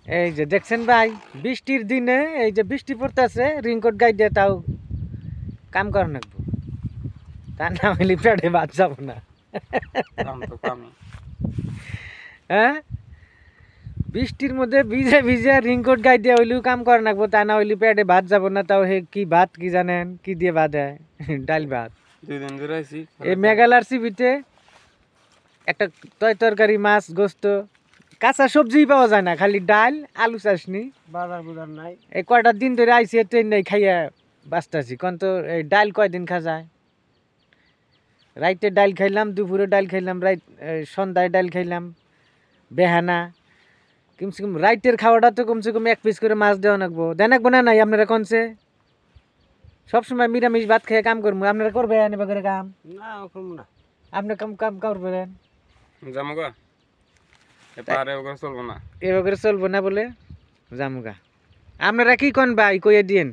এই যে দেখছেন ভাই, বৃষ্টির দিনে এই যে বৃষ্টি পড়তেছে, রিংকোট গাই দিয়ে তাও কাম করা লাগবো, তা না হইলে পেটে ভাত যাবো না। হ্যাঁ, বৃষ্টির মধ্যে ভিজে ভিজে রিংকোট গাই দিয়ে হইলেও কাম করা লাগবো, তা না হইলে পেটে ভাত যাবো না। তাও হে কি ভাত কি জানেন, কি দিয়ে ভাত হয়? ডাল ভাত। এই মেঘালয়ের সিবিতে একটা তরকারি, মাছ, গোস্ত, কাঁচা সবজি পাওয়া যায় না, খালি ডাল আলু চাষনি, বাজার বুজার নাই। এই কয়টা দিন ধরে আইসি ট্রেন নেই খাইয়া বাঁচতেছি। কোন তো এই ডাল কয়দিন খা যায়? রাইতে ডাল খাইলাম, দুপুরে ডাল খাইলাম, সন্ধ্যায় ডাল খাইলাম, বেহানা। কমসে কম রাইতের খাওয়াটা তো কমসে কম 1 পিস করে মাছ দেওয়া লাগবো, দেন লাগবো না? নাই আপনারা কনছে সবসময় নিরামিষ ভাত খেয়ে কাম করবো, আপনারা করবেন এবার করে কাম? না করবো না। আপনি কাম কাম করবেন? জামুগা এবারে চলবো না, এবার করে চলবো না বলে জামুগা। আপনারা কি কন ভাই কইয়ে দিন।